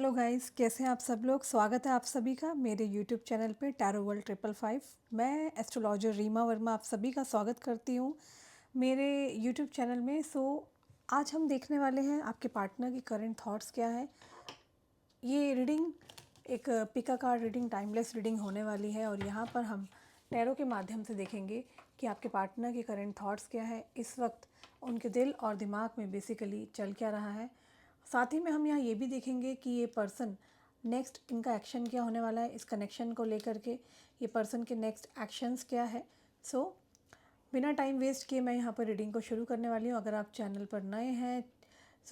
Hello guys, कैसे हैं आप सब लोग। स्वागत है आप सभी का मेरे यूट्यूब चैनल पे टैरो वर्ल्ड 555। मैं एस्ट्रोलॉजर रीमा वर्मा आप सभी का स्वागत करती हूँ मेरे यूट्यूब चैनल में। आज हम देखने वाले हैं आपके पार्टनर की करंट थॉट्स क्या है। ये रीडिंग एक पिका कार्ड रीडिंग, टाइमलेस रीडिंग होने वाली है और यहाँ पर हम टैरो के माध्यम से देखेंगे कि आपके पार्टनर के करंट थॉट्स क्या है, इस वक्त उनके दिल और दिमाग में बेसिकली चल क्या रहा है। साथ ही में हम यहाँ ये भी देखेंगे कि ये पर्सन नेक्स्ट इनका एक्शन क्या होने वाला है, इस कनेक्शन को लेकर के ये पर्सन के नेक्स्ट एक्शंस क्या है। बिना टाइम वेस्ट किए मैं यहाँ पर रीडिंग को शुरू करने वाली हूँ। अगर आप चैनल पर नए हैं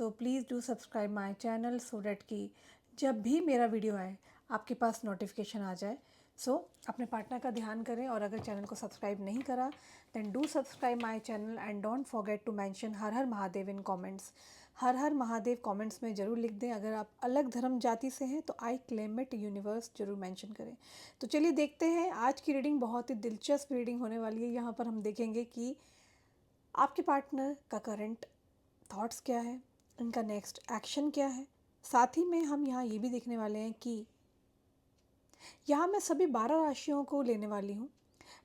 please do subscribe my channel so that कि जब भी मेरा वीडियो आए आपके पास नोटिफिकेशन आ जाए। अपने पार्टनर का ध्यान करें और अगर चैनल को सब्सक्राइब नहीं करा then do subscribe my channel and don't forget to mention Har Har Mahadev in comments. Har Har Mahadev comments में ज़रूर लिख दें। अगर आप अलग धर्म जाति से हैं तो आई क्लेम इट यूनिवर्स ज़रूर मेंशन करें। तो चलिए देखते हैं आज की रीडिंग। बहुत ही दिलचस्प रीडिंग होने वाली है। यहाँ पर हम देखेंगे कि आपके पार्टनर का करंट थॉट्स क्या है, इनका नेक्स्ट एक्शन क्या है। साथ ही में हम यहाँ ये भी देखने वाले हैं कि यहाँ मैं सभी 12 राशियों को लेने वाली हूँ।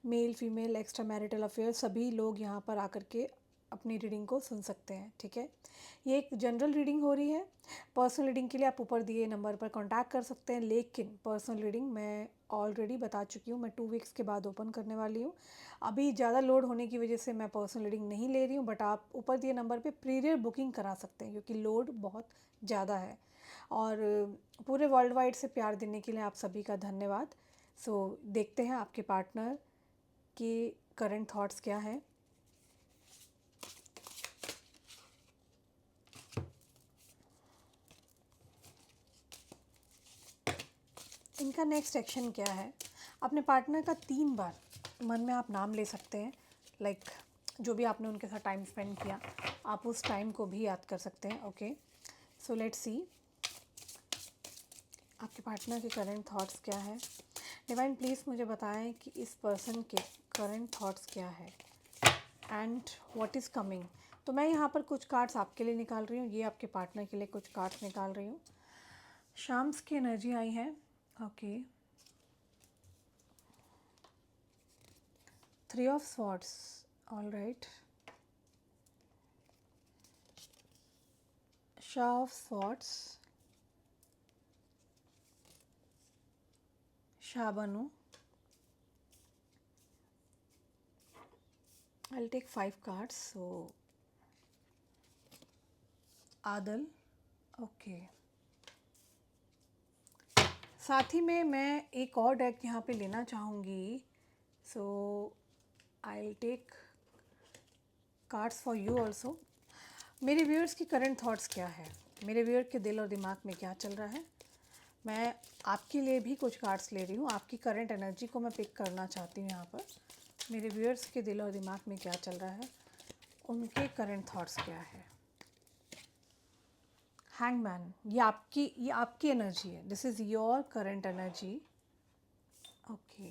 Male female extra marital affair सभी लोग यहाँ पर आकर के अपनी रीडिंग को सुन सकते हैं, ठीक है। ये एक जनरल रीडिंग हो रही है। पर्सनल रीडिंग के लिए आप ऊपर दिए नंबर पर कांटेक्ट कर सकते हैं, लेकिन पर्सनल रीडिंग मैं ऑलरेडी बता चुकी हूँ, मैं 2 वीक्स के बाद ओपन करने वाली हूँ। अभी ज़्यादा लोड होने की वजह से मैं पर्सनल रीडिंग नहीं ले रही हूँ, बट आप ऊपर दिए नंबर पर प्रीरियर बुकिंग करा सकते हैं क्योंकि लोड बहुत ज़्यादा है। और पूरे वर्ल्ड वाइड से प्यार देने के लिए आप सभी का धन्यवाद। देखते हैं आपके पार्टनर की करंट थॉट्स क्या है। इनका नेक्स्ट एक्शन क्या है। अपने पार्टनर का 3 बार मन में आप नाम ले सकते हैं। लाइक जो भी आपने उनके साथ टाइम स्पेंड किया आप उस टाइम को भी याद कर सकते हैं। ओके, सो लेट्स सी आपके पार्टनर के करंट थॉट्स क्या है। डिवाइन प्लीज़ मुझे बताएं कि इस पर्सन के करंट थॉट्स क्या है एंड व्हाट इज़ कमिंग। तो मैं यहाँ पर कुछ कार्ड्स आपके लिए निकाल रही हूँ, ये आपके पार्टनर के लिए कुछ कार्ड्स निकाल रही हूँ। शाम्स की एनर्जी आई है। Okay, 3 of swords, all right. Shah of swords, Shabanu. I'll take 5 cards. So Adal, okay. साथ ही में मैं एक और डेक यहाँ पे लेना चाहूँगी। So I take cards for you also. मेरे व्यूअर्स की करंट थॉट्स क्या है, मेरे व्यूअर के दिल और दिमाग में क्या चल रहा है। मैं आपके लिए भी कुछ कार्ड्स ले रही हूँ, आपकी करंट एनर्जी को मैं पिक करना चाहती हूँ। यहाँ पर मेरे व्यूअर्स के दिल और दिमाग में क्या चल रहा है, उनके करंट थॉट्स क्या है। हैंगमैन, ये आपकी एनर्जी है। This is your current energy. Okay,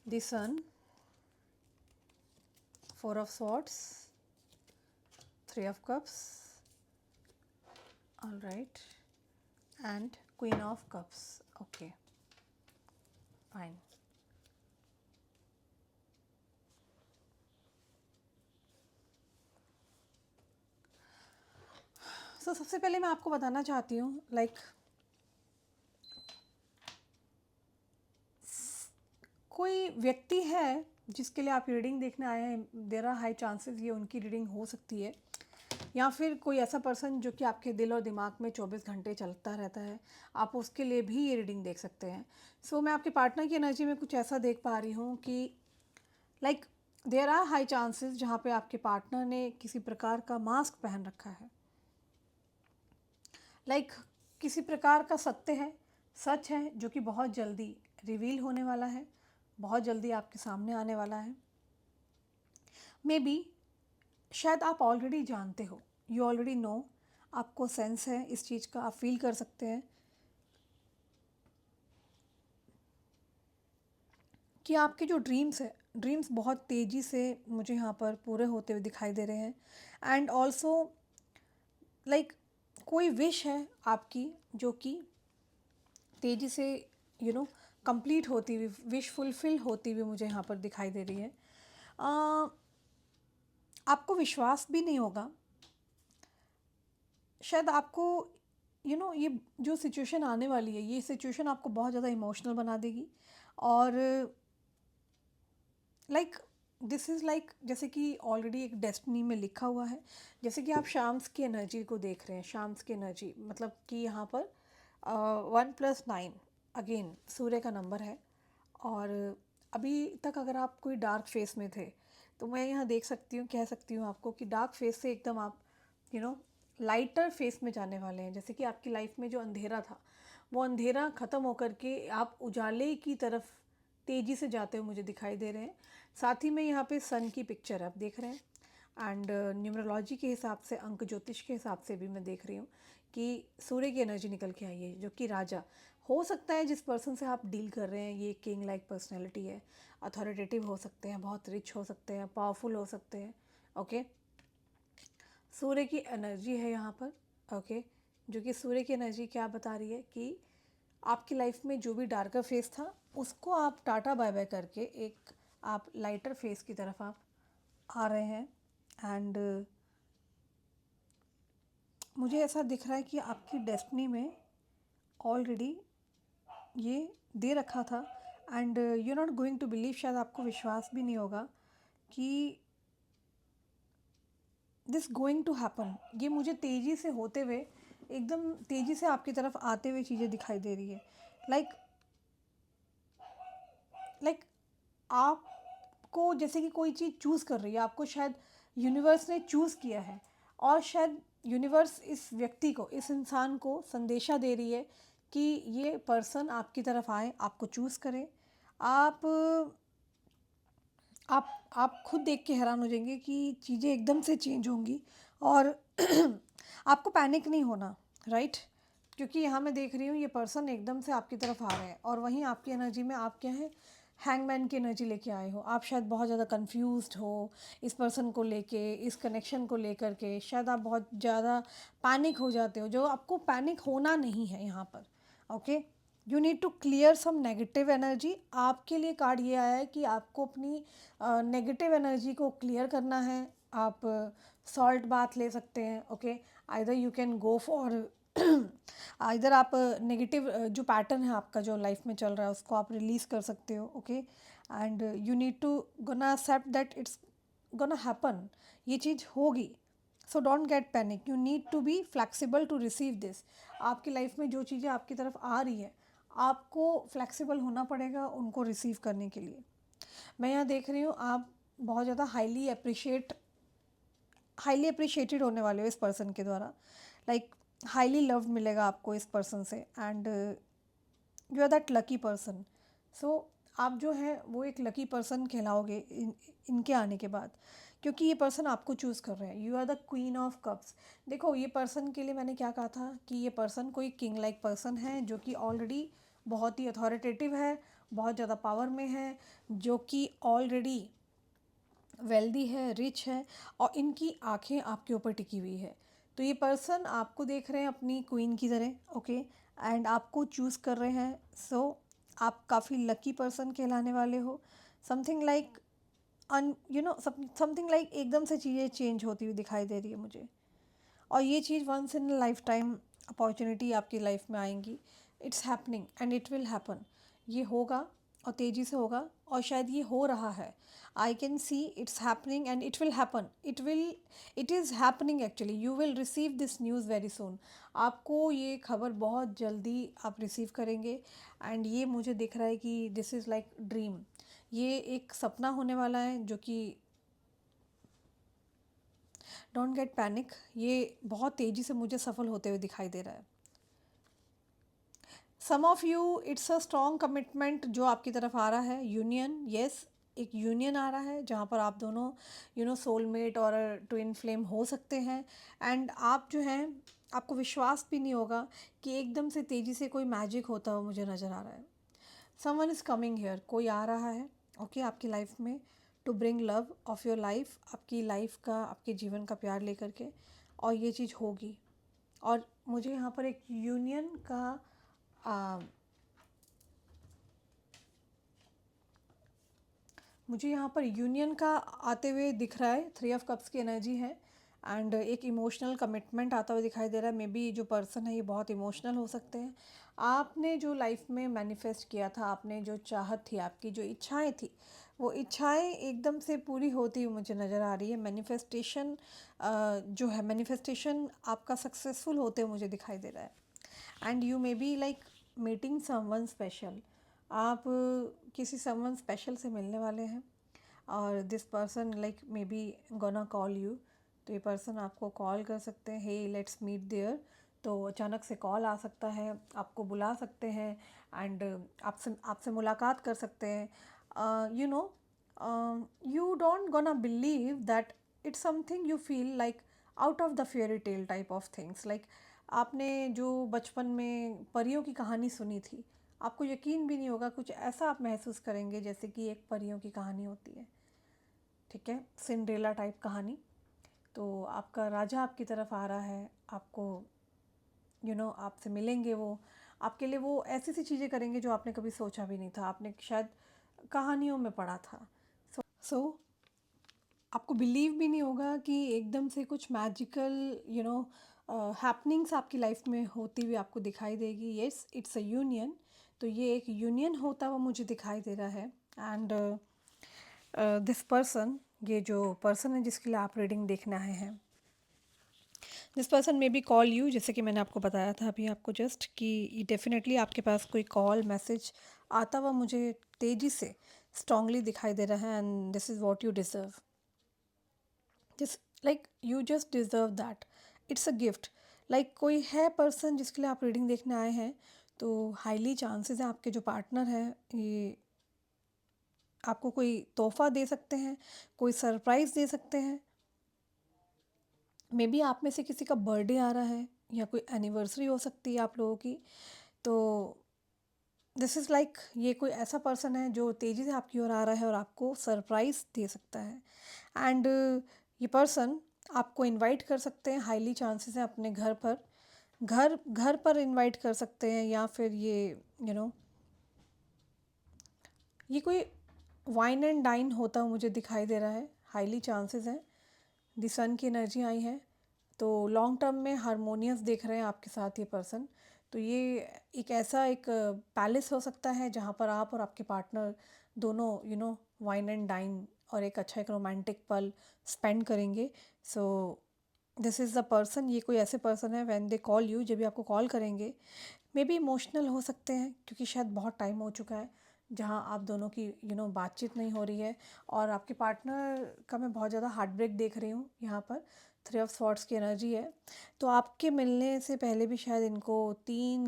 the sun, 4 of swords, 3 of cups, all right, and Queen of cups. Okay, fine. सबसे पहले मैं आपको बताना चाहती हूँ कोई व्यक्ति है जिसके लिए आप रीडिंग देखने आए हैं। देयर आर हाई चांसेस ये उनकी रीडिंग हो सकती है, या फिर कोई ऐसा पर्सन जो कि आपके दिल और दिमाग में 24 घंटे चलता रहता है, आप उसके लिए भी ये रीडिंग देख सकते हैं। मैं आपके पार्टनर की एनर्जी में कुछ ऐसा देख पा रही हूँ कि देयर आर हाई चांसेस जहाँ पे आपके पार्टनर ने किसी प्रकार का मास्क पहन रखा है। किसी प्रकार का सत्य है, सच है जो कि बहुत जल्दी रिवील होने वाला है, बहुत जल्दी आपके सामने आने वाला है। मे बी शायद आप ऑलरेडी जानते हो, यू ऑलरेडी नो, आपको सेंस है इस चीज़ का, आप फील कर सकते हैं कि आपके जो ड्रीम्स है, ड्रीम्स बहुत तेज़ी से मुझे यहाँ पर पूरे होते हुए दिखाई दे रहे हैं। एंड ऑल्सो लाइक कोई विश है आपकी जो कि तेज़ी से कंप्लीट होती हुई, विश फुलफ़िल होती हुई मुझे यहाँ पर दिखाई दे रही है। अ, आपको विश्वास भी नहीं होगा, शायद आपको ये जो सिचुएशन आने वाली है, ये सिचुएशन आपको बहुत ज़्यादा इमोशनल बना देगी। और लाइक दिस इज़ लाइक जैसे कि ऑलरेडी एक डेस्टिनी में लिखा हुआ है। जैसे कि आप शाम्स की एनर्जी को देख रहे हैं, शाम्स की एनर्जी मतलब कि यहाँ पर 1+9 अगेन सूर्य का नंबर है। और अभी तक अगर आप कोई डार्क फेस में थे, तो मैं यहाँ देख सकती हूँ, कह सकती हूँ आपको कि डार्क फेस से एकदम आप यू नो लाइटर फेस में जाने वाले हैं। जैसे कि आपकी लाइफ में जो अंधेरा था, वो अंधेरा ख़त्म होकर के आप उजाले की तरफ तेज़ी से जाते हुए मुझे दिखाई दे रहे हैं। साथ ही में यहाँ पे सन की पिक्चर आप देख रहे हैं। एंड न्यूमरोलॉजी के हिसाब से, अंक ज्योतिष के हिसाब से भी मैं देख रही हूँ कि सूर्य की एनर्जी निकल के आई है, जो कि राजा हो सकता है। जिस पर्सन से आप डील कर रहे हैं, ये किंग लाइक पर्सनैलिटी है, अथॉरिटेटिव हो सकते हैं, बहुत रिच हो सकते हैं, पावरफुल हो सकते हैं। ओके, सूर्य की एनर्जी है यहाँ पर। ओके, जो कि सूर्य की एनर्जी क्या बता रही है कि आपकी लाइफ में जो भी डार्कर फेस था, उसको आप टाटा बाय बाय करके एक आप लाइटर फेस की तरफ आप आ रहे हैं। एंड मुझे ऐसा दिख रहा है कि आपकी डेस्टिनी में ऑलरेडी ये दे रखा था। And you not going to believe, शायद आपको विश्वास भी नहीं होगा कि दिस गोइंग टू हैपन। ये मुझे तेज़ी से होते हुए, एकदम तेज़ी से आपकी तरफ आते हुए चीज़ें दिखाई दे रही है। लाइक लाइक आपको जैसे कि कोई चीज़ चूज़ कर रही है, आपको शायद यूनिवर्स ने चूज़ किया है। और शायद यूनिवर्स इस व्यक्ति को, इस इंसान को संदेशा दे रही है कि ये पर्सन आपकी तरफ आए, आपको चूज़ करें। आप आप खुद देख के हैरान हो जाएंगे कि चीज़ें एकदम से चेंज होंगी। और आपको पैनिक नहीं होना, राइट? क्योंकि यहाँ मैं देख रही हूँ ये पर्सन एकदम से आपकी तरफ आ रहे हैं, और वहीं आपकी एनर्जी में आप क्या है, हैंगमैन की एनर्जी लेके आए हो। आप शायद बहुत ज़्यादा कंफ्यूज्ड हो इस पर्सन को लेके, इस कनेक्शन को लेकर के। शायद आप बहुत ज़्यादा पैनिक हो जाते हो, जो आपको पैनिक होना नहीं है यहाँ पर। Okay, you need to clear some negative energy. आपके लिए कार्ड ये आया है कि आपको अपनी नेगेटिव एनर्जी को क्लियर करना है। आप सॉल्ट बाथ ले सकते हैं। Okay, either you can go for इधर आप नेगेटिव जो पैटर्न है आपका जो लाइफ में चल रहा है, उसको आप रिलीज़ कर सकते हो। Okay, and you need to gonna accept that it's gonna happen, ये चीज़ होगी। So don't get panic, you need to be flexible to receive this. आपकी लाइफ में जो चीज़ें आपकी तरफ आ रही है, आपको फ्लेक्सिबल होना पड़ेगा उनको रिसीव करने के लिए। मैं यहाँ देख रही हूँ आप बहुत ज़्यादा हाईली अप्रिशिएटेड होने वाले हो इस पर्सन के द्वारा। लाइक हाईली लव मिलेगा आपको इस पर्सन से। And you are that lucky person. So आप जो है वो एक लकी पर्सन कहलाओगे इनके आने के बाद, क्योंकि ये पर्सन आपको चूज़ कर रहे हैं। You are the queen of cups. देखो, ये पर्सन के लिए मैंने क्या कहा था कि ये पर्सन कोई किंग लाइक पर्सन है, जो कि ऑलरेडी बहुत ही अथॉरिटेटिव है, बहुत ज़्यादा पावर में है, जो कि ऑलरेडी वेल्दी है, रिच है, और इनकी आंखें आपके ऊपर टिकी हुई है। तो ये पर्सन आपको देख रहे हैं अपनी क्वीन की तरह। ओके, एंड आपको चूज़ कर रहे हैं। सो आप काफ़ी लकी पर्सन कहलाने वाले हो। समथिंग लाइक समथिंग लाइक एकदम से चीज़ें चेंज होती हुई दिखाई दे रही है मुझे। और ये चीज़ once in life time opportunity आपकी लाइफ में आएंगी। It's happening and it will happen. ये होगा और तेज़ी से होगा, और शायद ये हो रहा है। I can see it's happening and it will happen. It is happening actually. You will receive this news very soon. आपको ये खबर बहुत जल्दी आप रिसीव करेंगे। एंड ये मुझे दिख रहा है कि दिस इज़ लाइक ड्रीम। ये एक सपना होने वाला है, जो कि डोंट गेट पैनिक, ये बहुत तेज़ी से मुझे सफल होते हुए दिखाई दे रहा है। Some of you, it's a strong commitment जो आपकी तरफ आ रहा है। यूनियन, येस, एक यूनियन आ रहा है जहाँ पर आप दोनों सोलमेट और ट्विन फ्लेम हो सकते हैं। एंड आप जो हैं, आपको विश्वास भी नहीं होगा कि एकदम से तेज़ी से कोई मैजिक होता हुआ मुझे नज़र आ रहा है। समवन इज़ कमिंग हेयर, कोई आ रहा है ओके आपकी लाइफ में, to bring love of your life, आपकी लाइफ का, आपके जीवन का प्यार लेकर के। और ये चीज़ होगी, और मुझे यहाँ पर एक यूनियन का मुझे यहाँ पर यूनियन का आते हुए दिख रहा है। 3 ऑफ कप्स की एनर्जी है एंड एक इमोशनल कमिटमेंट आता हुआ दिखाई दे रहा है। मे बी जो पर्सन है ये बहुत इमोशनल हो सकते हैं। आपने जो लाइफ में मैनिफेस्ट किया था, आपने जो चाहत थी, आपकी जो इच्छाएं थी, वो इच्छाएं एकदम से पूरी होती हुई मुझे नज़र आ रही है। मैनिफेस्टेशन जो है, मैनिफेस्टेशन आपका सक्सेसफुल होते हुए मुझे दिखाई दे रहा है। And you may be like meeting someone special. आप किसी समवन स्पेशल से मिलने वाले हैं और this person like may be gonna call you. तो ये पर्सन आपको कॉल कर सकते हैं, हे लेट्स मीट देयर। तो अचानक से कॉल आ सकता है, आपको बुला सकते हैं एंड आपसे आपसे मुलाकात कर सकते हैं। You know, you don't gonna believe that it's something you feel like out of the fairy tale type of things. Like आपने जो बचपन में परियों की कहानी सुनी थी, आपको यकीन भी नहीं होगा, कुछ ऐसा आप महसूस करेंगे जैसे कि एक परियों की कहानी होती है। ठीक है, सिंड्रेला टाइप कहानी। तो आपका राजा आपकी तरफ आ रहा है, आपको आपसे मिलेंगे वो, आपके लिए वो ऐसी सी चीज़ें करेंगे जो आपने कभी सोचा भी नहीं था, आपने शायद कहानियों में पढ़ा था। सो आपको बिलीव भी नहीं होगा कि एकदम से कुछ मैजिकल हैपनिंग्स आपकी लाइफ में होती हुई आपको दिखाई देगी। Yes, it's a union. तो ये एक यूनियन होता हुआ मुझे दिखाई दे रहा है। एंड दिस पर्सन, ये जो पर्सन है जिसके लिए आप रीडिंग देखने आए हैं, this person may be call you. जैसे कि मैंने आपको बताया था अभी आपको जस्ट कि डेफिनेटली आपके पास कोई कॉल मैसेज आता हुआ मुझे तेज़ी से स्ट्रांगली दिखाई दे रहा है। And this is what you deserve. This like you just deserve that, it's a gift. Like कोई है पर्सन जिसके लिए आप रीडिंग देखने आए हैं, तो हाईली चांसेस है आपके जो पार्टनर हैं ये आपको कोई तोहफ़ा दे सकते हैं, कोई सरप्राइज़ दे सकते हैं। मे बी आप में से किसी का बर्थडे आ रहा है या कोई एनिवर्सरी हो सकती है आप लोगों की। तो दिस इज़ लाइक ये कोई ऐसा पर्सन है जो तेज़ी से आपकी ओर आ रहा है और आपको सरप्राइज़ दे सकता है। एंड ये पर्सन आपको इनवाइट कर सकते हैं, हाईली चांसेस हैं अपने घर पर, घर घर पर इनवाइट कर सकते हैं, या फिर ये यू नो ये कोई वाइन एंड डाइन होता हुआ मुझे दिखाई दे रहा है। हाईली चांसेस हैं, दी सन की एनर्जी आई है। तो लॉन्ग टर्म में हारमोनियस देख रहे हैं आपके साथ ये पर्सन। तो ये एक ऐसा एक पैलेस हो सकता है जहाँ पर आप और आपके पार्टनर दोनों वाइन एंड डाइन और एक अच्छा एक रोमांटिक पल स्पेंड करेंगे। So this is the person. ये कोई ऐसे पर्सन है व्हेन दे कॉल यू, जब भी आपको कॉल करेंगे मे बी इमोशनल हो सकते हैं क्योंकि शायद बहुत टाइम हो चुका है जहाँ आप दोनों की बातचीत नहीं हो रही है। और आपके पार्टनर का मैं बहुत ज़्यादा हार्ट ब्रेक देख रही हूँ यहाँ पर। 3 ऑफ स्वॉर्ड्स की एनर्जी है। तो आपके मिलने से पहले भी शायद इनको 3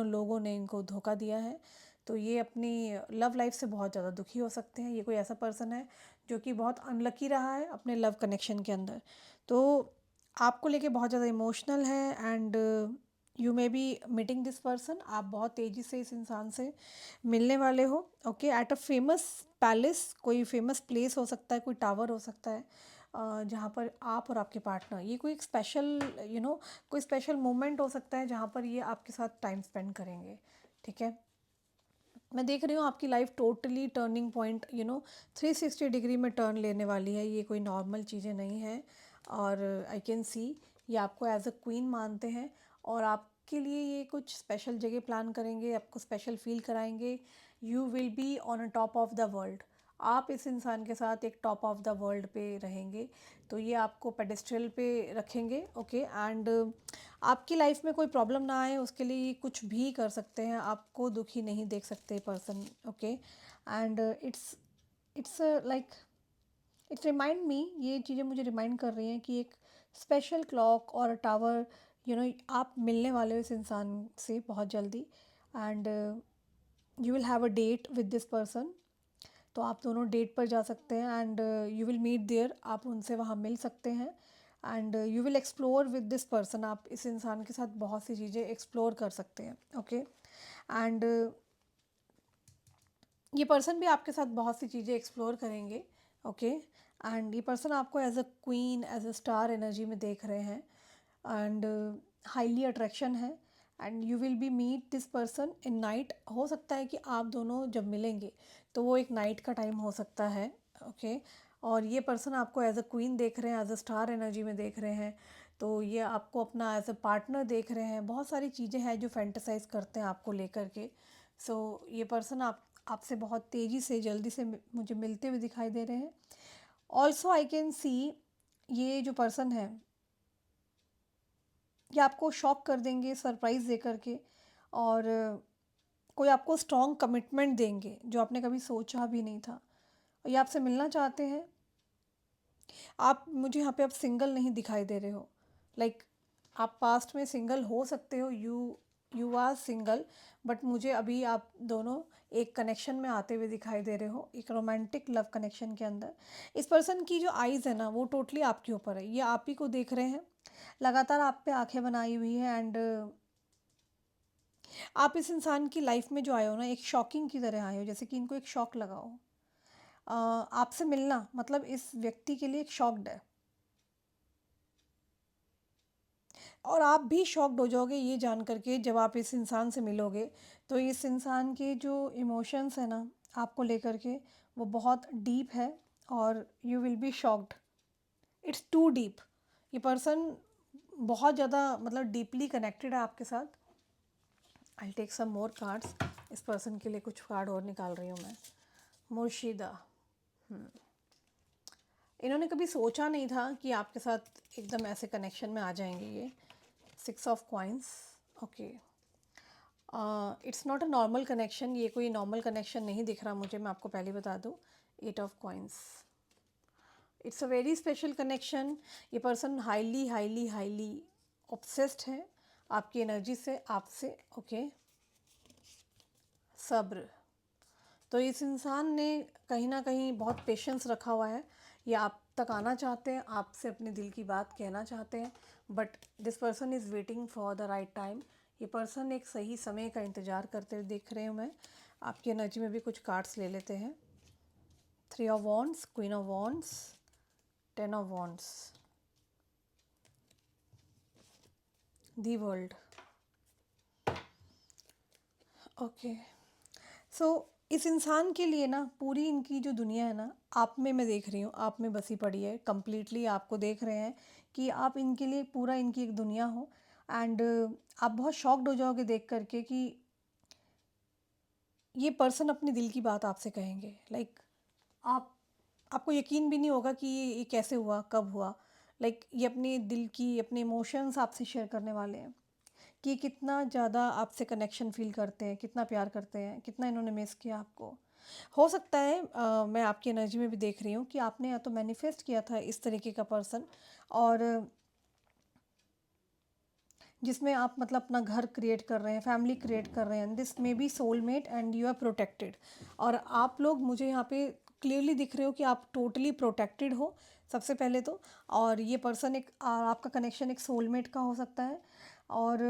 लोगों ने इनको धोखा दिया है। तो ये अपनी लव लाइफ से बहुत ज़्यादा दुखी हो सकते हैं। ये कोई ऐसा पर्सन है जो कि बहुत अनलकी रहा है अपने लव कनेक्शन के अंदर। तो आपको लेके बहुत ज़्यादा इमोशनल है and you may be meeting this person. आप बहुत तेज़ी से इस इंसान से मिलने वाले हो। Okay, at a famous palace, कोई फेमस प्लेस हो सकता है, कोई टावर हो सकता है जहाँ पर आप और आपके पार्टनर, ये कोई एक स्पेशल कोई स्पेशल मोमेंट हो सकता है जहाँ पर ये आपके साथ टाइम स्पेंड करेंगे। ठीक है, मैं देख रही हूँ आपकी life totally turning point 360 degree में टर्न लेने वाली है। ये कोई नॉर्मल चीज़ें नहीं है। और आई कैन सी ये आपको एज अ क्वीन मानते हैं और आपके लिए ये कुछ स्पेशल जगह प्लान करेंगे, आपको स्पेशल फील कराएंगे। You will be on a top of the world. आप इस इंसान के साथ एक टॉप ऑफ द वर्ल्ड पे रहेंगे। तो ये आपको पेडेस्ट्रल पे रखेंगे। ओके, एंड आपकी लाइफ में कोई प्रॉब्लम ना आए उसके लिए ये कुछ भी कर सकते हैं, आपको दुखी नहीं देख सकते person. Okay, and it's like it's remind me, ये चीज़ें मुझे रिमाइंड कर रही हैं कि एक स्पेशल क्लॉक और टावर आप मिलने वाले हो इस इंसान से बहुत जल्दी। And you will have a date with this person. तो आप दोनों डेट पर जा सकते हैं and you will meet there. आप उनसे वहाँ मिल सकते हैं and you will explore with this person. आप इस इंसान के साथ बहुत सी चीज़ें एक्सप्लोर कर सकते हैं। ओके, एंड ये पर्सन भी आपके साथ बहुत सी चीज़ें एक्सप्लोर करेंगे। ओके, एंड ये पर्सन आपको as a queen, as a star energy में देख रहे हैं। एंड हाईली अट्रैक्शन है and you will be meet this person in night. हो सकता है कि आप दोनों जब मिलेंगे तो वो एक नाइट का टाइम हो सकता है, ओके। और ये पर्सन आपको एज अ क्वीन देख रहे हैं, एज अ स्टार एनर्जी में देख रहे हैं, तो ये आपको अपना एज अ पार्टनर देख रहे हैं। बहुत सारी चीज़ें हैं जो फैंटेसाइज करते हैं आपको लेकर के। सो ये पर्सन आपसे बहुत तेज़ी से जल्दी से मुझे मिलते हुए दिखाई दे रहे हैं। ऑल्सो आई कैन सी ये जो पर्सन है ये आपको शॉक कर देंगे सरप्राइज़ दे करके, और कोई आपको स्ट्रॉन्ग कमिटमेंट देंगे जो आपने कभी सोचा भी नहीं था। और ये आपसे मिलना चाहते हैं। आप मुझे यहाँ पे अब सिंगल नहीं दिखाई दे रहे हो, लाइक आप पास्ट में सिंगल हो सकते हो, यू आर सिंगल, बट मुझे अभी आप दोनों एक कनेक्शन में आते हुए दिखाई दे रहे हो, एक रोमांटिक लव कनेक्शन के अंदर। इस पर्सन की जो आइज़ है ना वो टोटली आपके ऊपर है, ये आप ही को देख रहे हैं, लगातार आप पे आंखें बनाई हुई है। एंड आप इस इंसान की लाइफ में जो आए हो ना एक शॉकिंग की तरह आए हो, जैसे कि इनको एक शॉक लगा हो। आपसे मिलना मतलब इस व्यक्ति के लिए एक शॉक्ड है, और आप भी शॉक्ड हो जाओगे ये जान करके जब आप इस इंसान से मिलोगे। तो इस इंसान के जो इमोशंस है ना आपको लेकर के वो बहुत डीप है, और you will be shocked, it's too deep. ये पर्सन बहुत ज़्यादा मतलब डीपली कनेक्टेड है आपके साथ। I take some more cards. इस पर्सन के लिए कुछ कार्ड और निकाल रही हूँ मैं। मुर्शिदा, इन्होंने कभी सोचा नहीं था कि आपके साथ एकदम ऐसे कनेक्शन में आ जाएंगे ये। 6 of coins, okay. It's not a normal connection, ये कोई नॉर्मल कनेक्शन नहीं दिख रहा मुझे, मैं आपको पहले बता दूँ। 8 of coins, it's a very special connection. ये person highly highly highly obsessed है आपकी एनर्जी से, आपसे, ओके। सब्र, तो इस इंसान ने कहीं ना कहीं बहुत पेशेंस रखा हुआ है। ये आप तक आना चाहते हैं, आपसे अपने दिल की बात कहना चाहते हैं, but this person is waiting for the right time. ये पर्सन एक सही समय का इंतज़ार करते हुए देख रहे हूँ मैं। आपकी एनर्जी में भी कुछ कार्ड्स ले लेते हैं। 3 of wands, queen of wands, 10 of wands, the world, okay. So इस इंसान के लिए ना पूरी इनकी जो दुनिया है ना आप में, मैं देख रही हूँ आप में बसी पड़ी है, कम्प्लीटली आपको देख रहे हैं कि आप इनके लिए पूरा इनकी एक दुनिया हो। एंड आप बहुत शॉक्ड हो जाओगे देख करके कि ये पर्सन अपने दिल की बात आपसे कहेंगे। लाइक आप आपको यकीन भी नहीं होगा कि ये कैसे हुआ, कब हुआ। लाइक ये अपने दिल की अपने इमोशंस आपसे शेयर करने वाले हैं कि कितना ज़्यादा आपसे कनेक्शन फ़ील करते हैं, कितना प्यार करते हैं, कितना इन्होंने मिस किया आपको। हो सकता है मैं आपकी एनर्जी में भी देख रही हूँ कि आपने या तो मैनिफेस्ट किया था इस तरीके का पर्सन, और जिसमें आप मतलब अपना घर क्रिएट कर रहे हैं, फैमिली क्रिएट कर रहे हैं। This may be soulmate and you are protected. और आप लोग मुझे यहाँ पे क्लियरली दिख रहे हो कि आप टोटली प्रोटेक्टेड हो सबसे पहले तो। और ये पर्सन एक आपका कनेक्शन एक सोलमेट का हो सकता है। और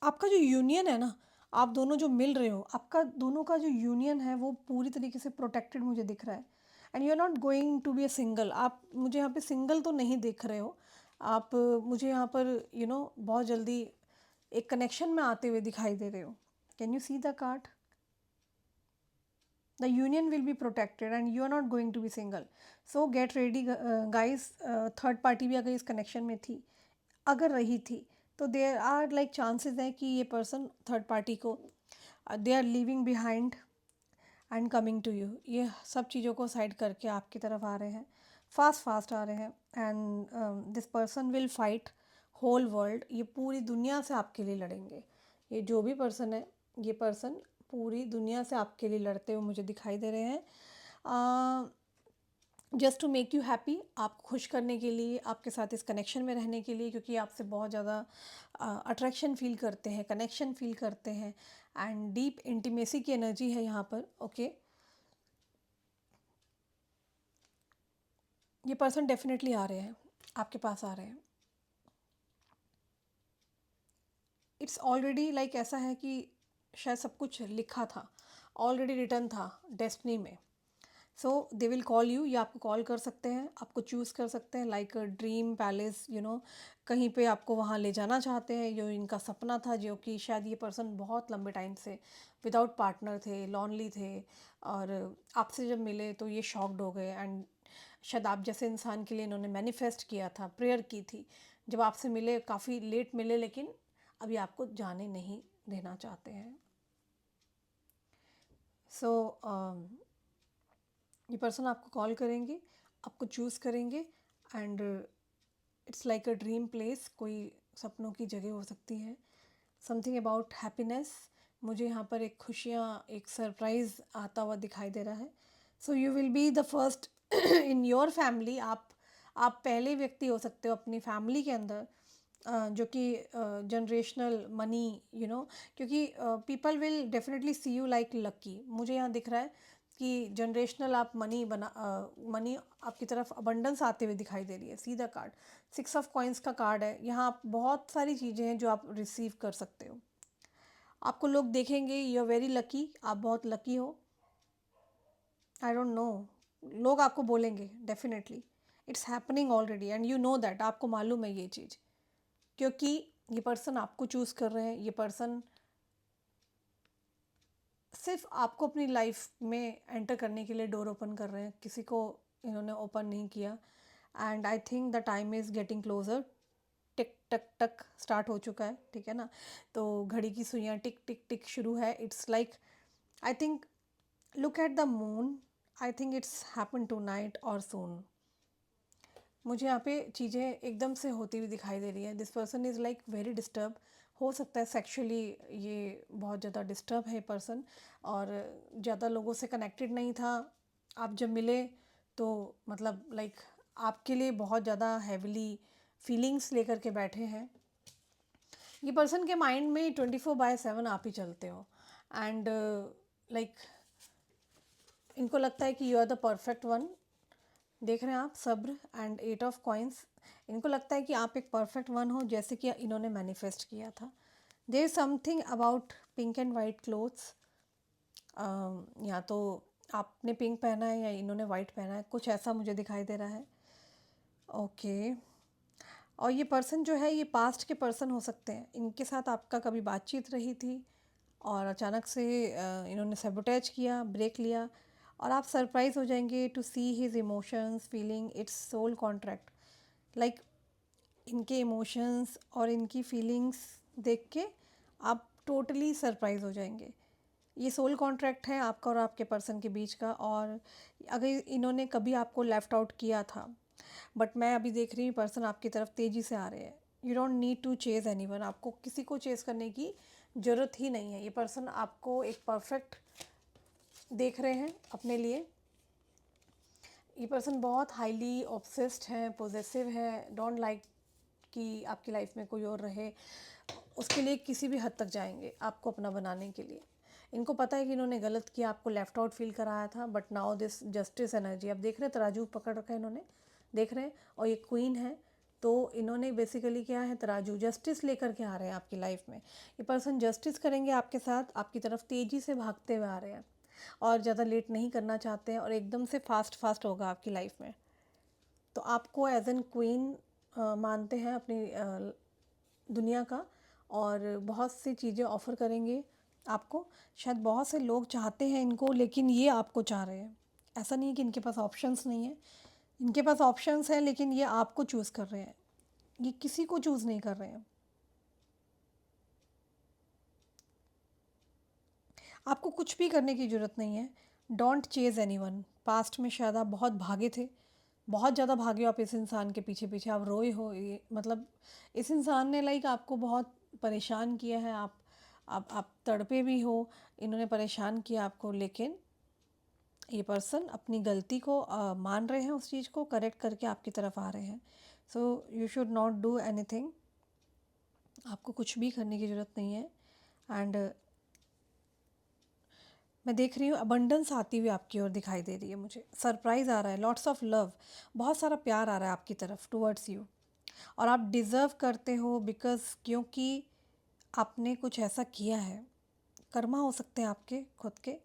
आपका जो यूनियन है ना, आप दोनों जो मिल रहे हो, आपका दोनों का जो यूनियन है वो पूरी तरीके से प्रोटेक्टेड मुझे दिख रहा है। And you are not going to be a single. आप मुझे यहाँ पे सिंगल तो नहीं दिख रहे हो आप, मुझे यहाँ पर बहुत जल्दी एक कनेक्शन में आते हुए दिखाई दे रहे हो। Can you see the card? The union will be protected and you are not going to be single. So get ready guys. Third party भी अगर इस कनेक्शन में थी, अगर रही थी, तो देयर आर लाइक चांसेस है कि ये पर्सन थर्ड पार्टी को they are leaving behind and coming to you. ये सब चीज़ों को साइड करके आपकी तरफ आ रहे हैं, फास्ट फास्ट आ रहे हैं। And this person will fight whole world. ये पूरी दुनिया से आपके लिए लड़ेंगे। ये जो भी पर्सन है, ये पर्सन पूरी दुनिया से आपके लिए लड़ते हुए मुझे दिखाई दे रहे हैं, just to make you happy, आपको खुश करने के लिए, आपके साथ इस कनेक्शन में रहने के लिए, क्योंकि आपसे बहुत ज़्यादा अट्रैक्शन फील करते हैं, कनेक्शन फील करते हैं, एंड डीप इंटीमेसी की एनर्जी है यहाँ पर, ओके। ये पर्सन डेफिनेटली आ रहे हैं, आपके पास आ रहे हैं। इट्स ऑलरेडी लाइक ऐसा है कि शायद सब कुछ लिखा था, ऑलरेडी रिटर्न था डेस्टिनी में। सो दे विल कॉल यू, या आपको कॉल कर सकते हैं, आपको चूज़ कर सकते हैं, लाइक ड्रीम पैलेस, कहीं पे आपको वहाँ ले जाना चाहते हैं, जो इनका सपना था, जो कि शायद ये पर्सन बहुत लंबे टाइम से विदाउट पार्टनर थे, लॉनली थे, और आपसे जब मिले तो ये शॉक्ड हो गए, एंड शायद आप जैसे इंसान के लिए इन्होंने मैनिफेस्ट किया था, प्रेयर की थी, जब आपसे मिले काफ़ी लेट मिले, लेकिन अभी आपको जाने नहीं देना चाहते हैं। सो ये पर्सन आपको कॉल करेंगे, आपको चूज़ करेंगे, and it's like a dream place, कोई सपनों की जगह हो सकती है, समथिंग अबाउट हैप्पीनेस। मुझे यहाँ पर एक खुशियाँ, एक सरप्राइज़ आता हुआ दिखाई दे रहा है। So you will be the first in your family. आप पहले व्यक्ति हो सकते हो अपनी फैमिली के अंदर, जो कि जनरेशनल मनी, क्योंकि people will definitely see you like lucky. मुझे यहाँ दिख रहा है कि जनरेशनल आप मनी आपकी तरफ अबंडेंस आते हुए दिखाई दे रही है। सी द कार्ड, 6 ऑफ कॉइंस का कार्ड है यहाँ। आप बहुत सारी चीज़ें हैं जो आप रिसीव कर सकते हो। आपको लोग देखेंगे, यू आर वेरी लकी, आप बहुत लकी हो। आई डोंट नो, लोग आपको बोलेंगे definitely, it's happening already and you know that, आपको मालूम है ये चीज़, क्योंकि ये पर्सन आपको चूज़ कर रहे हैं। ये पर्सन सिर्फ आपको अपनी लाइफ में एंटर करने के लिए डोर ओपन कर रहे हैं, किसी को इन्होंने ओपन नहीं किया। And I think the time is getting closer. Tick tock tock start हो चुका है, ठीक है ना। तो घड़ी की सुइयाँ टिक टिक टिक शुरू है। It's like, I think, look at the moon, I think it's happen tonight और सून। मुझे यहाँ पे चीज़ें एकदम से होती हुई दिखाई दे रही है। This person is like very disturb, हो सकता है सेक्सुअली ये बहुत ज़्यादा डिस्टर्ब है पर्सन, और ज़्यादा लोगों से कनेक्टेड नहीं था। आप जब मिले तो मतलब लाइक आपके लिए बहुत ज़्यादा हैविली फीलिंग्स लेकर के बैठे हैं। ये पर्सन के माइंड में 24/7 आप ही चलते हो, एंड लाइक इनको लगता है कि you are the perfect one. देख रहे हैं आप, सब्र एंड 8 ऑफ कॉइंस। इनको लगता है कि आप एक परफेक्ट वन हो, जैसे कि इन्होंने मैनिफेस्ट किया था। There is something about pink and white clothes. या तो आपने पिंक पहना है या इन्होंने वाइट पहना है, कुछ ऐसा मुझे दिखाई दे रहा है। ओके, और ये पर्सन जो है, ये पास्ट के पर्सन हो सकते हैं। इनके साथ आपका कभी बातचीत रही थी और अचानक से इन्होंने सैबोटेज किया, ब्रेक लिया, और आप सरप्राइज हो जाएंगे to see his emotions, feeling, it's soul contract. Like इनके इमोशंस और इनकी फीलिंग्स देख के आप टोटली सरप्राइज हो जाएंगे। ये सोल कॉन्ट्रैक्ट है आपका और आपके पर्सन के बीच का। और अगर इन्होंने कभी आपको लेफ़्ट आउट किया था, बट मैं अभी देख रही हूँ पर्सन आपकी तरफ तेज़ी से आ रहे हैं। You don't need to chase anyone, आपको किसी को चेज़ करने की ज़रूरत ही नहीं है। ये पर्सन आपको एक परफेक्ट देख रहे हैं अपने लिए। ये पर्सन बहुत हाईली ऑब्सेस्ड है, पोजेसिव है, डोंट लाइक कि आपकी लाइफ में कोई और रहे। उसके लिए किसी भी हद तक जाएंगे आपको अपना बनाने के लिए। इनको पता है कि इन्होंने गलत किया, आपको लेफ्ट आउट फील कराया था, but now this justice energy. अब देख रहे हैं तराजू पकड़ रखा है इन्होंने, देख रहे हैं, और ये क्वीन है, तो इन्होंने बेसिकली क्या है, तराजू, जस्टिस लेकर के आ रहे हैं आपकी लाइफ में। ये पर्सन जस्टिस करेंगे आपके साथ, आपकी तरफ तेज़ी से भागते हुए आ रहे हैं, और ज़्यादा लेट नहीं करना चाहते हैं, और एकदम से फास्ट फास्ट होगा आपकी लाइफ में। तो आपको एज एन क्वीन मानते हैं अपनी दुनिया का, और बहुत सी चीज़ें ऑफ़र करेंगे आपको। शायद बहुत से लोग चाहते हैं इनको, लेकिन ये आपको चाह रहे हैं। ऐसा नहीं है कि इनके पास ऑप्शंस नहीं है, इनके पास ऑप्शंस हैं, लेकिन ये आपको चूज़ कर रहे हैं, ये किसी को चूज़ नहीं कर रहे हैं। आपको कुछ भी करने की ज़रूरत नहीं है। Don't Chase anyone. पास्ट में शायद आप बहुत भागे थे, बहुत ज़्यादा भागे हो आप इस इंसान के पीछे पीछे, आप रोए हो। ये मतलब इस इंसान ने लाइक आपको बहुत परेशान किया है। आप तड़पे भी हो, इन्होंने परेशान किया आपको, लेकिन ये पर्सन अपनी गलती को मान रहे हैं, उस चीज़ को करेक्ट करके आपकी तरफ आ रहे हैं। So you should not do anything, आपको कुछ भी करने की ज़रूरत नहीं है। एंड मैं देख रही हूँ अबंडेंस आती हुई आपकी ओर दिखाई दे रही है मुझे। सरप्राइज़ आ रहा है, लॉट्स ऑफ लव, बहुत सारा प्यार आ रहा है आपकी तरफ, टूवर्ड्स यू। और आप डिज़र्व करते हो, बिकॉज़ क्योंकि आपने कुछ ऐसा किया है। कर्मा हो सकते हैं आपके खुद के,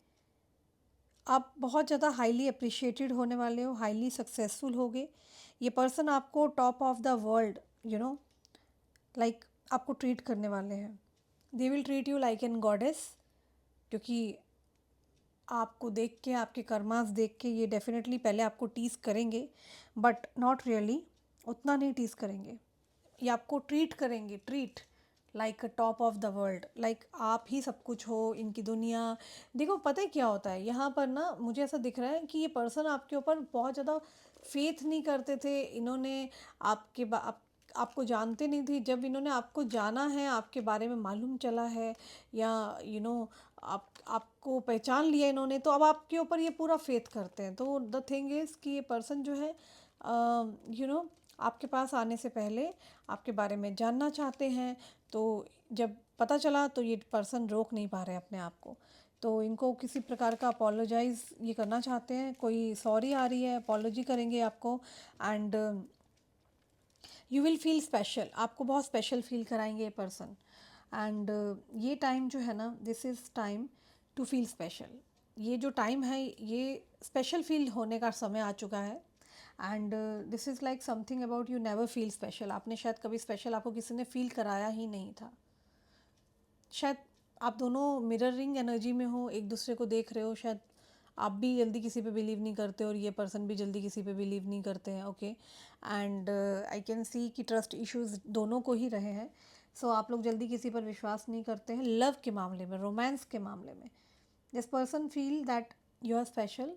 आप बहुत ज़्यादा हाईली अप्रिशिएटेड होने वाले हो, हाईली सक्सेसफुल होगे। ये पर्सन आपको top of the world, you know, like आपको ट्रीट करने वाले हैं। They will treat you like an goddess, क्योंकि आपको देख के, आपके कर्मास देख के ये डेफिनेटली पहले आपको टीज़ करेंगे, बट नॉट रियली, उतना नहीं टीज़ करेंगे। ये आपको ट्रीट करेंगे, treat like a top of the world, like आप ही सब कुछ हो इनकी दुनिया। देखो पता है क्या होता है यहाँ पर ना, मुझे ऐसा दिख रहा है कि ये पर्सन आपके ऊपर बहुत ज़्यादा फेथ नहीं करते थे। इन्होंने आपको जानते नहीं थे, जब इन्होंने आपको जाना है, आपके बारे में मालूम चला है, या आपको पहचान लिया इन्होंने, तो अब आपके ऊपर ये पूरा फेथ करते हैं। तो द थिंग इज़ कि ये पर्सन जो है, आपके पास आने से पहले आपके बारे में जानना चाहते हैं। तो जब पता चला तो ये पर्सन रोक नहीं पा रहे अपने आप को, तो इनको किसी प्रकार का अपोलोजाइज़ ये करना चाहते हैं, कोई सॉरी आ रही है, अपोलॉजी करेंगे आपको। And you will feel special, आपको बहुत स्पेशल फील कराएंगे ये पर्सन। एंड ये टाइम जो है ना, this is time to feel special. ये जो टाइम है, ये स्पेशल फील होने का समय आ चुका है। And this is like something about you never feel special. आपने शायद कभी स्पेशल आपको किसी ने फील कराया ही नहीं था। शायद आप दोनों मिररिंग एनर्जी में हो, एक दूसरे को देख रहे हो। शायद आप भी जल्दी किसी पे बिलीव नहीं करते और ये पर्सन भी जल्दी किसी पे बिलीव नहीं करते हैं। Okay, and I can see कि ट्रस्ट इश्यूज दोनों को ही रहे हैं। सो आप लोग जल्दी किसी पर विश्वास नहीं करते हैं। लव के मामले में, रोमांस के मामले में, this person feel that you are special.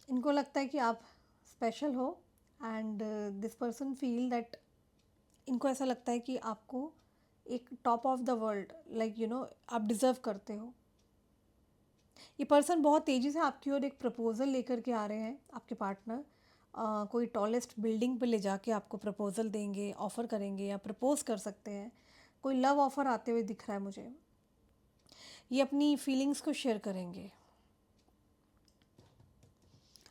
इनको लगता है कि आप स्पेशल हो। And this person feel that, इनको ऐसा लगता है कि आपको एक top of the world, like you know, आप डिज़र्व करते हो। ये पर्सन बहुत तेज़ी से आपकी ओर एक प्रपोज़ल लेकर के आ रहे हैं, आपके पार्टनर। कोई टॉलेस्ट बिल्डिंग पे ले जाके आपको प्रपोज़ल देंगे, ऑफ़र करेंगे, या प्रपोज़ कर सकते हैं। कोई लव ऑफ़र आते हुए दिख रहा है मुझे। ये अपनी फीलिंग्स को शेयर करेंगे।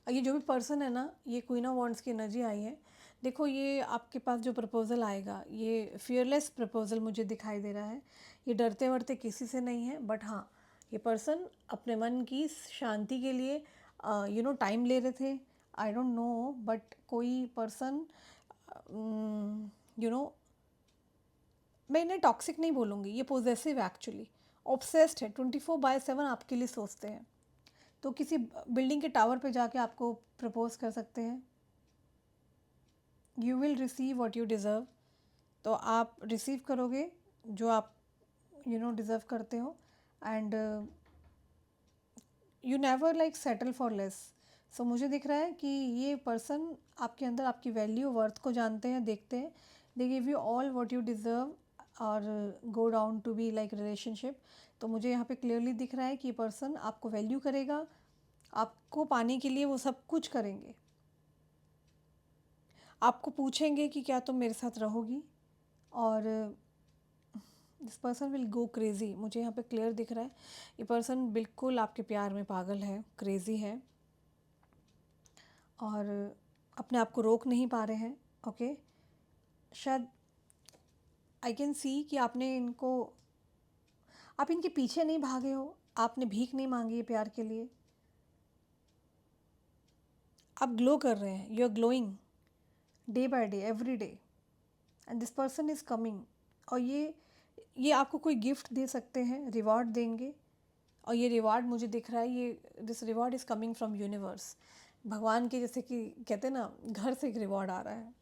ये जो भी पर्सन है ना, ये क्वीन ऑफ वॉन्ड्स की एनर्जी आई है। देखो, ये आपके पास जो प्रपोज़ल आएगा, ये फियरलेस प्रपोज़ल मुझे दिखाई दे रहा है। ये डरते वरते किसी से नहीं है, बट हाँ, ये पर्सन अपने मन की शांति के लिए टाइम ले रहे थे। आई डोंट नो, बट कोई पर्सन, यू नो, मैं इन्हें टॉक्सिक नहीं बोलूँगी, ये पोजेसिव एक्चुअली, ऑब्सेस्ड है, 24/7 आपके लिए सोचते हैं। तो किसी बिल्डिंग के टावर पे जाके आपको प्रपोज कर सकते हैं। You will receive what you deserve. तो आप रिसीव करोगे जो आप डिज़र्व करते हो। And you never like settle for less. So मुझे दिख रहा है कि ये पर्सन आपके अंदर आपकी वैल्यू, वर्थ को जानते हैं, देखते हैं। They give you all what you deserve और go down to be like relationship. तो मुझे यहाँ पे क्लियरली दिख रहा है कि ये पर्सन आपको वैल्यू करेगा, आपको पाने के लिए वो सब कुछ करेंगे। आपको पूछेंगे कि क्या तुम मेरे साथ रहोगी, और this person will go crazy. मुझे यहाँ पे क्लियर दिख रहा है ये पर्सन बिल्कुल आपके प्यार में पागल है, क्रेज़ी है, और अपने आप को रोक नहीं पा रहे हैं। ओके, शायद आई कैन सी कि आप इनके पीछे नहीं भागे हो, आपने भीख नहीं मांगी है प्यार के लिए। आप ग्लो कर रहे हैं, you are glowing day by day, every day, and this person is coming. और ये आपको कोई गिफ्ट दे सकते हैं, रिवॉर्ड देंगे। और ये रिवॉर्ड मुझे दिख रहा है, ये this reward is coming from universe, भगवान के, जैसे कि कहते हैं ना, घर से एक रिवॉर्ड आ रहा है।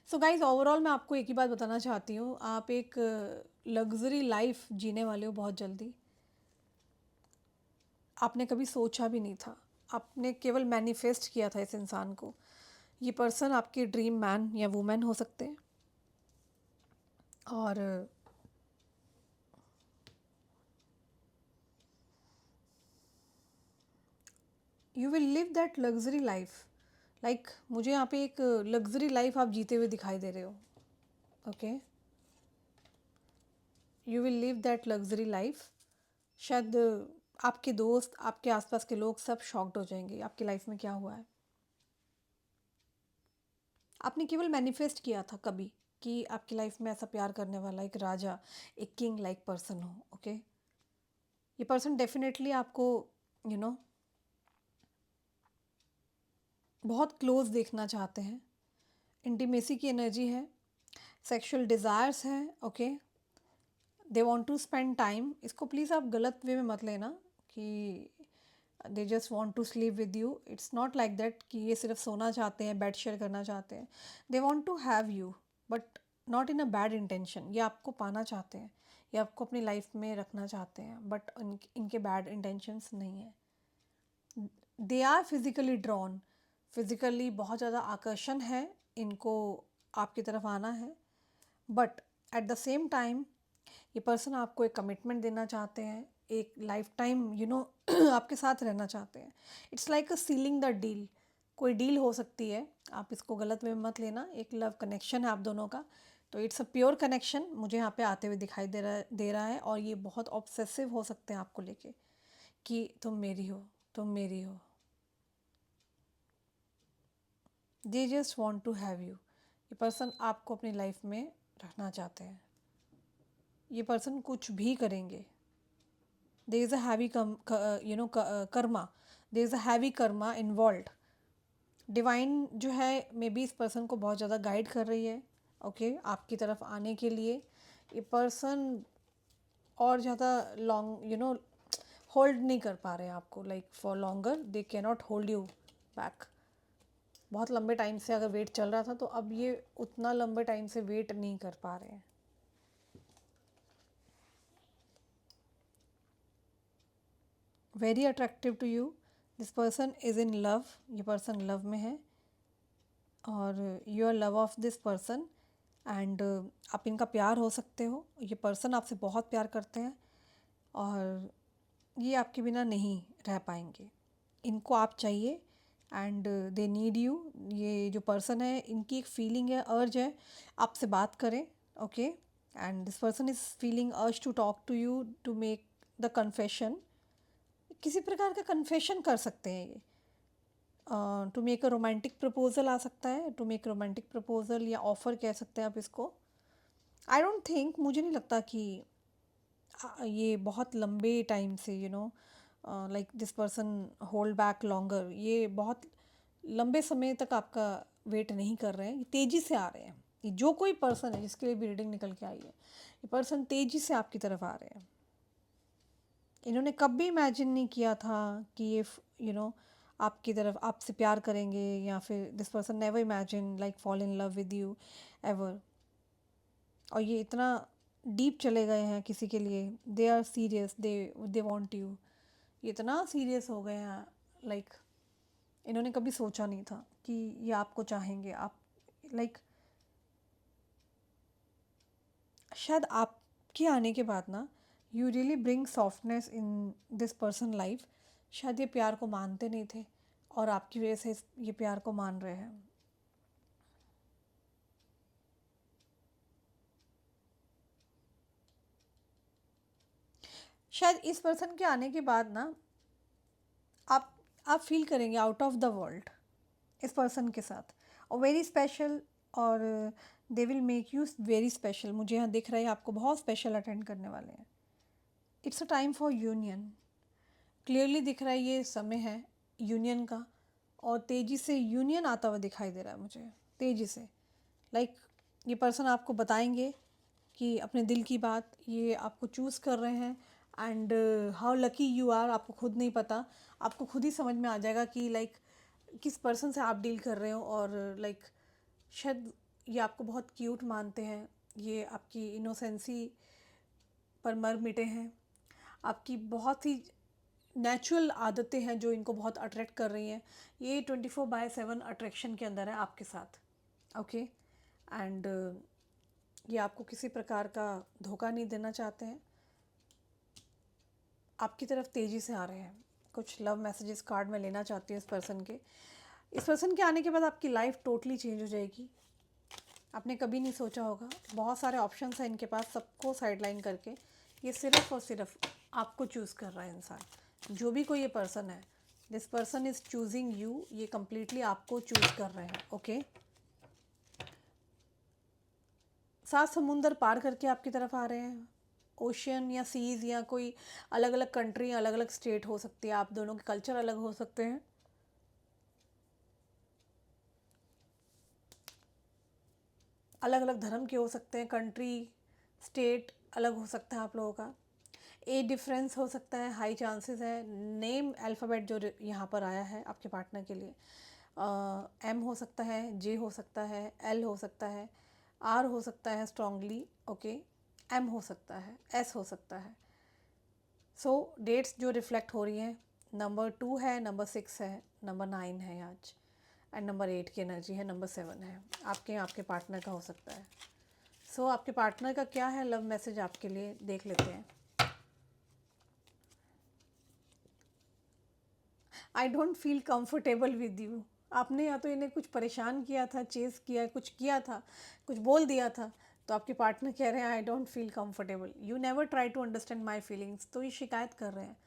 सो गाइज, ओवरऑल मैं आपको एक ही बात बताना चाहती हूँ, आप एक लग्जरी लाइफ जीने वाले हो बहुत जल्दी। आपने कभी सोचा भी नहीं था, आपने केवल मैनिफेस्ट किया था इस इंसान को। ये पर्सन आपके ड्रीम मैन या वुमेन हो सकते हैं, और you will live that luxury life. Like मुझे यहाँ पे एक लग्जरी लाइफ आप जीते हुए दिखाई दे रहे हो। Okay, you will live that luxury life. शायद आपके दोस्त, आपके आसपास के लोग सब शॉक्ड हो जाएंगे आपकी लाइफ में क्या हुआ है। आपने केवल मैनिफेस्ट किया था कभी कि आपकी लाइफ में ऐसा प्यार करने वाला एक राजा, एक किंग लाइक पर्सन हो। ओके, ये पर्सन डेफिनेटली आपको यू नो बहुत क्लोज देखना चाहते हैं। इंटीमेसी की एनर्जी है, सेक्सुअल डिज़ायर्स हैं, okay. They want to spend time. इसको प्लीज़ आप गलत वे में मत लेना कि they just want to sleep with you. It's not like that कि ये सिर्फ सोना चाहते हैं, बेड शेयर करना चाहते हैं। They want to have you, but not in a bad intention. ये आपको पाना चाहते हैं, ये आपको अपनी लाइफ में रखना चाहते हैं, बट इनके बैड इंटेंशंस नहीं है। They are physically drawn, physically बहुत ज़्यादा आकर्षण है इनको, आपकी तरफ आना है। But at the same time ये पर्सन आपको एक कमिटमेंट देना चाहते हैं, एक लाइफ टाइम आपके साथ रहना चाहते हैं। It's like a ceiling the deal. कोई डील हो सकती है, आप इसको गलत में मत लेना। एक लव कनेक्शन है आप दोनों का, तो इट्स अ प्योर कनेक्शन मुझे यहाँ पे आते हुए दिखाई दे रहा है। और ये बहुत ऑब्सेसिव हो सकते हैं आपको लेके कि तुम मेरी हो, तुम मेरी हो। They just want to have you. ये पर्सन आपको अपनी लाइफ में रखना चाहते हैं। ये पर्सन कुछ भी करेंगे। there is a heavy karma, there is a heavy karma involved। Divine जो है मे बी इस पर्सन को बहुत ज़्यादा गाइड कर रही है, ओके, आपकी तरफ आने के लिए। ये पर्सन और ज़्यादा लॉन्ग होल्ड नहीं कर पा रहे हैं आपको, like for longer they can not hold you back. बहुत लंबे टाइम से अगर वेट चल रहा था, तो अब ये उतना लंबे टाइम से वेट नहीं कर पा रहे हैं। Very attractive to you. This person is in love. ये पर्सन लव में है और you are love of this person. And आप इनका प्यार हो सकते हो। ये पर्सन आपसे बहुत प्यार करते हैं और ये आपके बिना नहीं रह पाएंगे। इनको आप चाहिए एंड दे नीड यू। ये जो पर्सन है, इनकी एक फीलिंग है, अर्ज है आपसे बात करें, okay. And this person is feeling urge to talk to you, to make the confession. किसी प्रकार का कन्फेशन कर सकते हैं ये। To make a romantic proposal आ सकता है, टू मेक रोमांटिक प्रपोजल या ऑफ़र कह सकते हैं आप इसको। आई डोंट थिंक, मुझे नहीं लगता कि ये बहुत लंबे टाइम से like this person hold back longer. ये बहुत लंबे समय तक आपका वेट नहीं कर रहे हैं, ये तेज़ी से आ रहे हैं। ये जो कोई पर्सन है जिसके लिए भी रीडिंग निकल के आई है, ये पर्सन तेज़ी से आपकी तरफ आ रहे हैं। इन्होंने कभी इमेजिन नहीं किया था कि ये आपकी तरफ आपसे प्यार करेंगे, या फिर this person never imagine like fall in love with you ever. और ये इतना डीप चले गए हैं किसी के लिए। They are serious, they want you. ये इतना सीरियस हो गए हैं, लाइक इन्होंने कभी सोचा नहीं था कि ये आपको चाहेंगे। आप लाइक शायद आपके आने के बाद ना, you really bring softness in this person life. शायद ये प्यार को मानते नहीं थे और आपकी वजह से ये प्यार को मान रहे हैं। शायद इस पर्सन के आने के बाद ना, आप आप फील करेंगे आउट ऑफ द वर्ल्ड इस पर्सन के साथ, और वेरी स्पेशल। और they will make you very special. मुझे यहाँ दिख रहा है आपको बहुत स्पेशल अटेंड करने वाले हैं। It's a time for union. Clearly दिख रहा है ये समय है यूनियन का, और तेज़ी से यूनियन आता हुआ दिखाई दे रहा है मुझे, तेज़ी से। लाइक ये पर्सन आपको बताएंगे कि अपने दिल की बात, ये आपको चूज़ कर रहे हैं। And how lucky you are, आपको खुद नहीं पता, आपको खुद ही समझ में आ जाएगा कि लाइक किस पर्सन से आप डील कर रहे हो। और लाइक शायद ये आपको बहुत क्यूट मानते हैं, ये आपकी इनोसेंसी पर मर मिटे हैं। आपकी बहुत ही नेचुरल आदतें हैं जो इनको बहुत अट्रैक्ट कर रही हैं। ये 24/7 अट्रैक्शन के अंदर है आपके साथ, ओके। एंड ये आपको किसी प्रकार का धोखा नहीं देना चाहते हैं, आपकी तरफ तेज़ी से आ रहे हैं। कुछ लव मैसेजेस कार्ड में लेना चाहती हूँ इस पर्सन के। इस पर्सन के आने के बाद आपकी लाइफ टोटली चेंज हो जाएगी। आपने कभी नहीं सोचा होगा, बहुत सारे ऑप्शंस हैं इनके पास, सबको साइडलाइन करके ये सिर्फ़ और सिर्फ आपको चूज़ कर रहा है इंसान। जो भी कोई ये पर्सन है, this person is choosing you. ये कम्प्लीटली आपको चूज़ कर रहे हैं, ओके। सात समुंदर पार करके आपकी तरफ आ रहे हैं, ओशियन या सीज़ या कोई अलग अलग कंट्री, अलग अलग स्टेट हो सकती है, आप दोनों के कल्चर अलग हो सकते हैं, अलग अलग धर्म के हो सकते हैं, कंट्री स्टेट अलग हो सकता है आप लोगों का, एज डिफरेंस हो सकता है, हाई चांसेस है, नेम अल्फ़ाबेट जो यहाँ पर आया है आपके पार्टनर के लिए, एम हो सकता है, जे हो सकता है, एल हो सकता है, आर हो सकता है स्ट्रांगली, ओके, एम हो सकता है, एस हो सकता है। सो डेट्स जो रिफ्लेक्ट हो रही हैं, नंबर 2 है, नंबर 6 है, नंबर 9 है आज, एंड नंबर 8 की एनर्जी है, नंबर 7 है, आपके पार्टनर का हो सकता है। सो आपके पार्टनर का क्या है लव मैसेज आपके लिए, देख लेते हैं। I don't feel comfortable with you. आपने या तो इन्हें कुछ परेशान किया था, चेज़ किया, कुछ किया था, कुछ बोल दिया था, तो आपके पार्टनर कह रहे हैं I don't feel comfortable, you never try to understand my feelings. तो ये शिकायत कर रहे हैं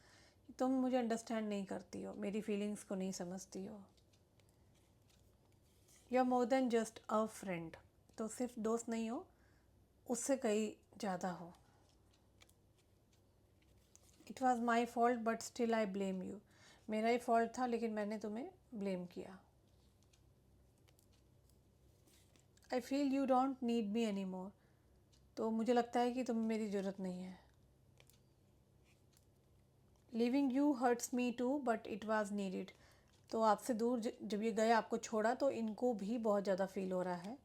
कि तुम मुझे अंडरस्टैंड नहीं करती हो, मेरी फीलिंग्स को नहीं समझती हो, you are more than just a friend. तो सिर्फ दोस्त नहीं हो, उससे कहीं ज़्यादा हो। It was my fault but still I blame you. मेरा ही फॉल्ट था लेकिन मैंने तुम्हें ब्लेम किया। I feel you don't need me any more. तो मुझे लगता है कि तुम्हें मेरी ज़रूरत नहीं है। Leaving you hurts me too but it was needed. तो आपसे दूर जब ये गए, आपको छोड़ा, तो इनको भी बहुत ज़्यादा फील हो रहा है।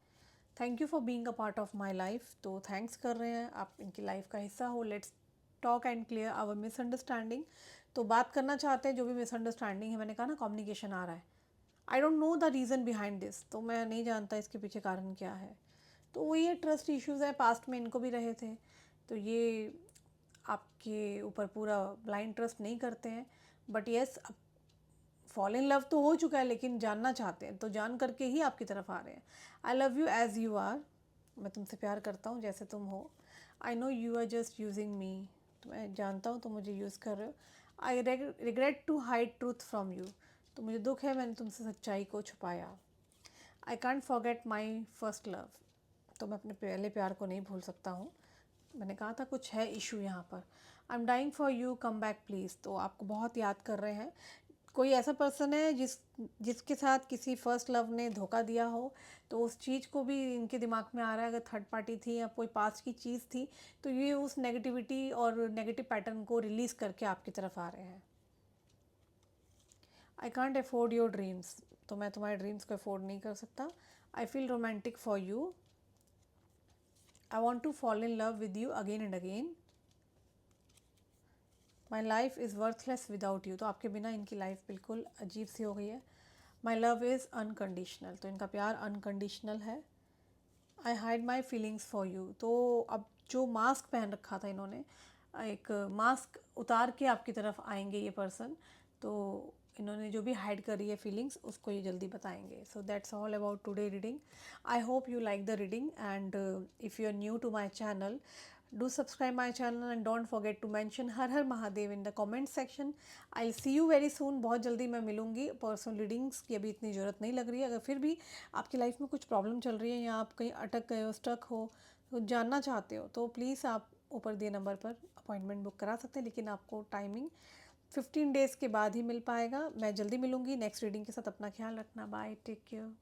Thank you for being a part of my life. तो थैंक्स कर रहे हैं, आप इनकी लाइफ का हिस्सा हो। Let's talk and clear our misunderstanding. तो बात करना चाहते हैं जो भी मिसअंडरस्टैंडिंग है, मैंने कहा ना कम्युनिकेशन आ रहा है। I don't know the reason behind this. तो मैं नहीं जानता इसके पीछे कारण क्या है। तो वो ये ट्रस्ट इश्यूज़ है, पास्ट में इनको भी रहे थे। तो ये आपके ऊपर पूरा ब्लाइंड ट्रस्ट नहीं करते हैं, बट येस अब फॉल इन लव तो हो चुका है, लेकिन जानना चाहते हैं, तो जान करके ही आपकी तरफ आ रहे हैं। I love you as you are. मैं तुमसे प्यार करता हूँ जैसे तुम हो। I know you are just using me. तो मैं जानता हूँ तुम मुझे यूज़ कर रहे हो। I regret to hide truth from you. तो मुझे दुख है मैंने तुमसे सच्चाई को छुपाया। I can't forget my first love. तो मैं अपने पहले प्यार को नहीं भूल सकता हूँ। मैंने कहा था कुछ है इशू यहाँ पर। I am dying for you, come back please. तो आपको बहुत याद कर रहे हैं। कोई ऐसा पर्सन है जिसके साथ किसी फर्स्ट लव ने धोखा दिया हो, तो उस चीज़ को भी इनके दिमाग में आ रहा है। अगर थर्ड पार्टी थी या कोई पास्ट की चीज़ थी, तो ये उस नेगेटिविटी और नेगेटिव पैटर्न को रिलीज़ करके आपकी तरफ आ रहे हैं। I can't afford your dreams. तो मैं तुम्हारे ड्रीम्स को अफोर्ड नहीं कर सकता। I feel romantic for you. I want to fall in love with you again and again. My life is worthless without you. तो आपके बिना इनकी लाइफ बिल्कुल अजीब सी हो गई है। My love is unconditional. तो इनका प्यार अनकंडीशनल है। आई hide my feelings for you. तो अब जो मास्क पहन रखा था इन्होंने, एक मास्क उतार के आपकी तरफ आएंगे ये पर्सन। तो इन्होंने जो भी हाइड करी है फीलिंग्स, उसको ये जल्दी बताएंगे। So that's all about today reading. I hope you like the reading, and if you are new to my channel, do subscribe my channel and don't forget to mention her Har Mahadev in the comment section. I'll see you very soon. बहुत जल्दी मैं मिलूँगी। Personal readings की अभी इतनी ज़रूरत नहीं लग रही है। अगर फिर भी आपकी लाइफ में कुछ प्रॉब्लम चल रही है या आप कहीं अटक गए हो, स्टक हो, तो जानना चाहते हो, तो प्लीज़ आप ऊपर दिए नंबर पर अपॉइंटमेंट बुक करा सकते हैं। लेकिन आपको टाइमिंग 15 डेज़ के बाद ही मिल पाएगा। मैं जल्दी मिलूँगी नेक्स्ट रीडिंग के साथ। अपना ख्याल रखना। Bye, take care.